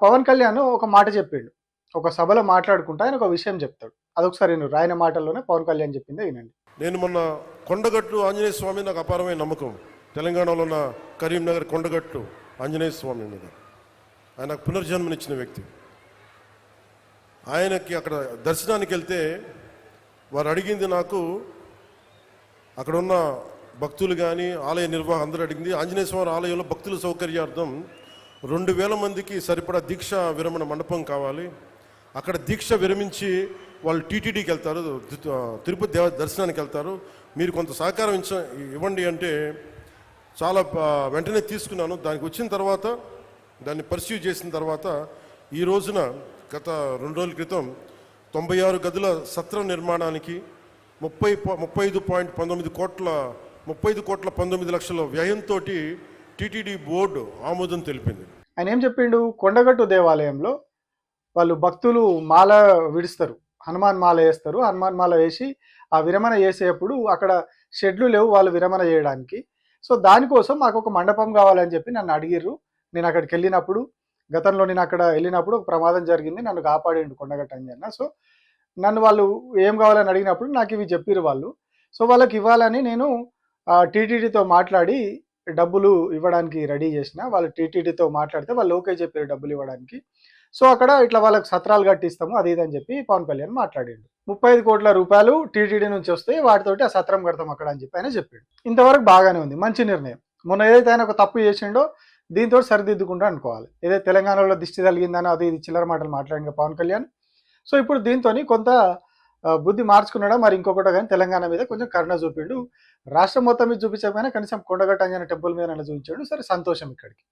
పవన్ కళ్యాణ్ ఒక మాట చెప్పిండు. ఒక సభలో మాట్లాడుకుంటా ఆయన ఒక విషయం చెప్తాడు. అదొకసారి వినుర్రి. ఆయన మాటల్లోనే పవన్ కళ్యాణ్ చెప్పిందే వినండి. నేను మొన్న కొండగట్టు ఆంజనేయ స్వామి నాకు అపారమైన నమ్మకం. తెలంగాణలో ఉన్న కరీంనగర్ కొండగట్టు ఆంజనేయ స్వామి మీద ఆయన పునర్జన్మనిచ్చిన వ్యక్తి. ఆయనకి అక్కడ దర్శనానికి వెళ్తే వారు అడిగింది నాకు, అక్కడ ఉన్న భక్తులు కానీ ఆలయ నిర్వాహకులు అందరూ అడిగింది, ఆంజనేయ స్వామి ఆలయంలో భక్తుల సౌకర్యార్థం 2000 మందికి సరిపడా దీక్ష విరమణ మండపం కావాలి. అక్కడ దీక్ష విరమించి వాళ్ళు టీటీడీకి వెళ్తారు, తిరుపతి దర్శనానికి వెళ్తారు, మీరు కొంత సహకారం ఇవ్వండి అంటే చాలా వెంటనే తీసుకున్నాను. దానికి వచ్చిన తర్వాత దాన్ని పర్సీవ్ చేసిన తర్వాత ఈ రోజున గత 2 రోజుల క్రితం 96 గదుల సత్రం నిర్మాణానికి 35.19 కోట్ల 35 లక్షల వ్యయంతో టీటీడీ బోర్డు ఆమోదం తెలిపింది. ఆయన ఏం చెప్పిండు? కొండగట్టు దేవాలయంలో వాళ్ళు భక్తులు మాల విడుస్తారు, హనుమాన్ మాల వేస్తారు. హనుమాన్ మాల వేసి ఆ విరమణ చేసేటప్పుడు అక్కడ షెడ్లు లేవు వాళ్ళు విరమణ చేయడానికి. సో దానికోసం మాకు ఒక మండపం కావాలని చెప్పి నన్ను అడిగిర్రు. నేను అక్కడికి వెళ్ళినప్పుడు, గతంలో నేను అక్కడ వెళ్ళినప్పుడు ఒక ప్రమాదం జరిగింది, నన్ను కాపాడిండు కొండగట్టు అంజన్న. సో నన్ను వాళ్ళు ఏం కావాలని అడిగినప్పుడు నాకు ఇవి చెప్పిర్రు వాళ్ళు. సో వాళ్ళకి ఇవ్వాలని నేను టీటీడీతో మాట్లాడి డబ్బులు ఇవ్వడానికి రెడీ చేసిన. వాళ్ళు టీటీడీతో మాట్లాడితే వాళ్ళు ఓకే చెప్పారు డబ్బులు ఇవ్వడానికి. సో అక్కడ ఇట్లా వాళ్ళకి సత్రాలు కట్టిస్తాము అది ఇది అని చెప్పి పవన్ కళ్యాణ్ మాట్లాడిండు. 35 కోట్ల రూపాయలు టీటీడీ నుంచి వస్తాయి, వాటితోటి ఆ సత్రం కడతాం అక్కడ అని చెప్పి ఆయన చెప్పాడు. ఇంతవరకు బాగానే ఉంది, మంచి నిర్ణయం. మొన్న ఏదైతే ఆయన ఒక తప్పు చేసిండో దీంతో సరిదిద్దుకుంటూ అనుకోవాలి. ఏదైతే తెలంగాణలో దిష్టి తగిలిందని అది ఇది చిల్లర మాటలు మాట్లాడిన పవన్ కళ్యాణ్, సో ఇప్పుడు దీంతో కొంత బుద్ధి మార్చుకున్నాడా మరి ఇంకొకటి, కానీ తెలంగాణ మీద కొంచెం కరుణ చూపిండు. రాష్ట్రం మొత్తం మీద చూపించకపోయినా కనీసం కొండగట్టు అంజన్న టెంపుల్ మీద చూపించాడు. సరే సంతోషం ఇక్కడికి.